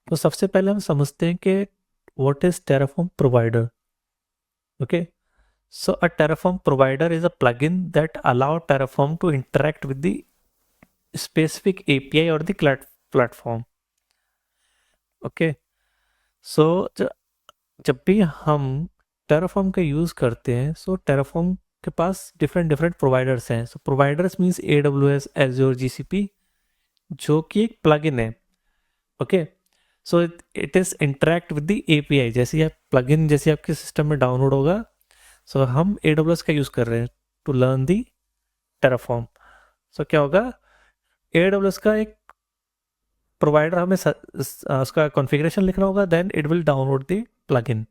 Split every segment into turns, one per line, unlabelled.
तो सबसे पहले हम समझते हैं कि what is Terraform provider. Okay, so a Terraform provider is a plugin that allow Terraform to interact with the specific API or the platform. Okay, so जब भी हम Terraform का यूज़ करते हैं, सो Terraform के पास डिफरेंट डिफरेंट प्रोवाइडर्स हैं. So providers means AWS, Azure, GCP, जो कि एक प्लगइन है. Okay, so it is interact with the API. जैसे आप प्लगइन जैसे आपके सिस्टम में डाउनलोड होगा, सो हम AWS का यूज़ कर रहे हैं टू लर्न दी Terraform. सो क्या होगा, AWS का एक प्रोवाइडर हमें उसका कॉन्फ़िगरेशन लिखना होगा, then it will download the plugin.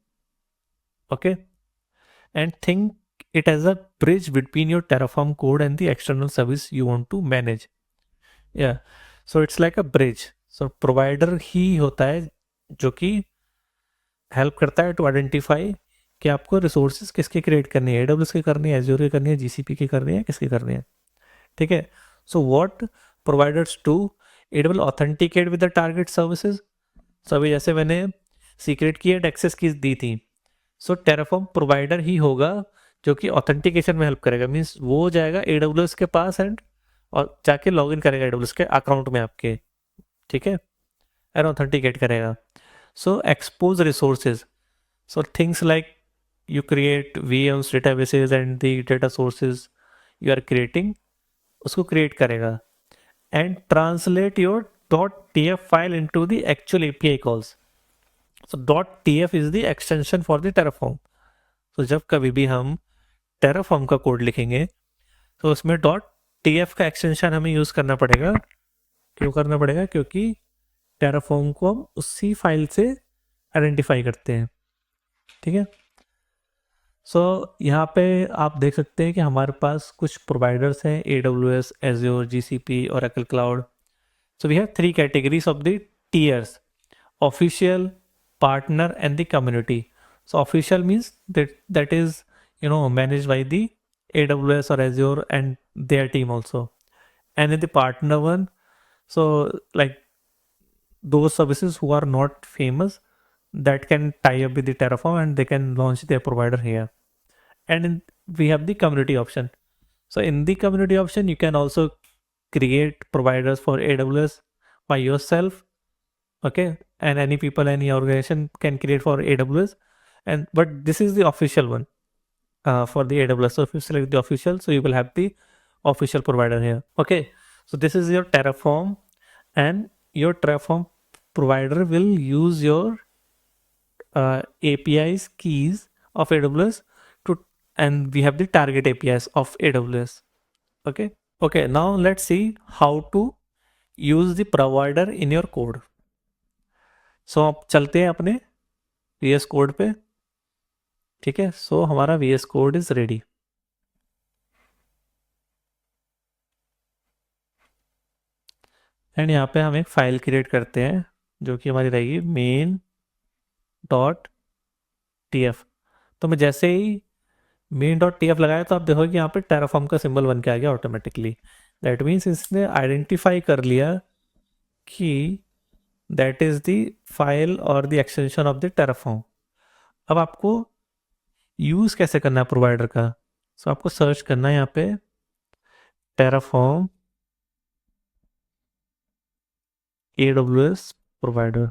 Okay, and think it as a bridge between your Terraform code and the external service you want to manage. Yeah, so it's like a bridge. So provider ही होता है जो कि help करता है to identify कि आपको resources किसके create करनी है, AWS की करनी है, Azure की करनी है, GCP की करनी है, किसकी करनी है. ठीक है, so what providers do, it will authenticate with the target services. So अभी जैसे मैंने सीक्रेट की एंड एक्सेस कीज दी थी, सो टेराफॉर्म प्रोवाइडर ही होगा जो कि ऑथेंटिकेशन में हेल्प करेगा. मीन्स वो जाएगा AWS के पास एंड और जाके लॉग इन करेगा AWS के अकाउंट में आपके. ठीक है, एंड ऑथेंटिकेट करेगा. So expose resources, so things like you create VMs, databases and the data sources you are creating, उसको create करेगा. And translate your .tf file into the actual API calls. So .tf is the extension for the Terraform. So जब कभी भी हम Terraform का code लिखेंगे तो उसमें .tf का एक्सटेंशन हमें यूज़ करना पड़ेगा. क्यों करना पड़ेगा, क्योंकि Terraform को हम उसी फाइल से आइडेंटिफाई करते हैं. ठीक है, सो यहाँ पे आप देख सकते हैं कि हमारे पास कुछ प्रोवाइडर्स हैं, AWS, Azure, GCP, Oracle Cloud. So we have three categories of the tiers: official, partner, and the community. So official means that is managed by the AWS or Azure and their team also. And in the partner one, so like those services who are not famous, that can tie up with the Terraform and they can launch their provider here. And we have the community option. So in the community option, you can also create providers for AWS by yourself. Okay, and any people, any organization can create for AWS. And but this is the official one for the AWS. So if you select the official, so you will have the official provider here. Okay, so this is your Terraform, and your Terraform provider will use your APIs keys of AWS to, and we have the target APIs of AWS. Okay, okay, now let's see how to use the provider in your code. सो अब चलते हैं अपने VS code पे. ठीक है, सो हमारा VS code is ready. And यहाँ पे हम एक फाइल क्रिएट करते हैं जो कि हमारी रहेगी main.tf. तो मैं जैसे ही main.tf लगाया तो आप देखोगे कि यहाँ पे टेराफॉर्म का सिंबल बन के आ गया ऑटोमेटिकली. दैट मीन्स इसने आइडेंटिफाई कर लिया कि दैट इज द फाइल और the extension of the Terraform. अब आपको यूज कैसे करना है प्रोवाइडर का, सो आपको सर्च करना है यहाँ पे टेराफॉर्म AWS प्रोवाइडर.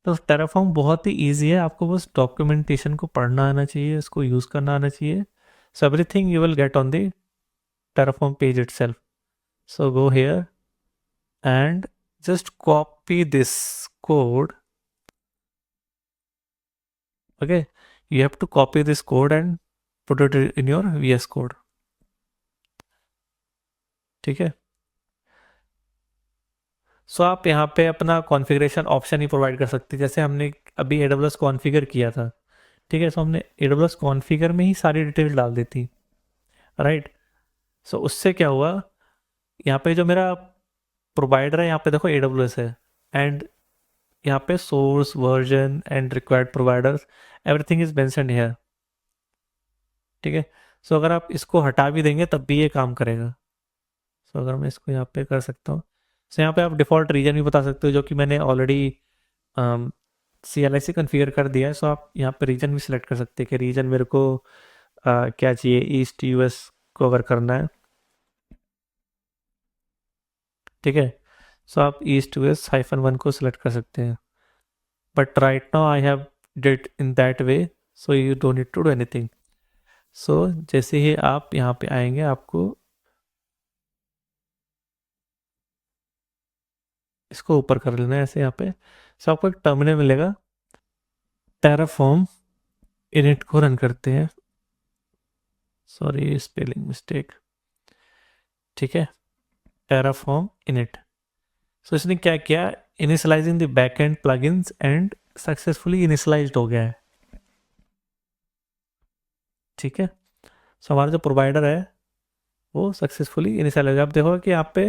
तो टेराफॉर्म बहुत ही ईजी है, आपको बस डॉक्यूमेंटेशन को पढ़ना आना चाहिए, इसको यूज़ करना आना चाहिए. So everything you will get on the Terraform page itself. So go here and just copy this code. Okay, you have to copy this code and put it in your VS code. ठीक है, सो आप यहाँ पे अपना configuration option ही provide कर सकते हैं. जैसे हमने अभी AWS कॉन्फ़िगर किया था. ठीक है, सो हमने AWS कॉन्फ़िगर में ही सारी डिटेल डाल दी थी, राइट. सो उससे क्या हुआ, यहाँ पे जो मेरा प्रोवाइडर है यहाँ पे देखो AWS है, एंड यहाँ पे source, version and required providers, everything is mentioned here. ठीक है, सो अगर आप इसको हटा भी देंगे तब भी ये काम करेगा. सो अगर मैं इसको यहाँ पे कर सकता हूँ, सो यहाँ पे आप डिफ़ॉल्ट रीजन भी बता सकते हो, जो कि मैंने ऑलरेडी CLI से कन्फिगर कर दिया है। सो आप यहाँ पे रीजन भी सिलेक्ट कर सकते हैं कि रीजन मेरे को क्या चाहिए, ईस्ट US कवर करना है, ठीक है। सो आप ईस्ट US -1 को सिलेक्ट कर सकते हैं, but right now I have did in that way, so you don't need to do anything. So जैसे ही आप यहाँ पे आएंगे, आपको इसको ऊपर कर लेना है ऐसे यहाँ पे। सो आपको एक टर्मिनल मिलेगा, टेराफॉर्म इनिट को रन करते हैं। सॉरी, स्पेलिंग मिस्टेक, ठीक है, टेराफॉर्म इनिट। सो इसने क्या किया, initialising the backend plugins and successfully initialised हो गया है, ठीक है। सो हमारा जो प्रोवाइडर है वो सक्सेसफुली इनिशियलाइज, आप देखोगे कि यहाँ पे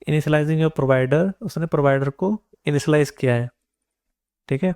इनिशियलाइजिंग योर प्रोवाइडर, उसने प्रोवाइडर को इनिशियलाइज किया है, ठीक है।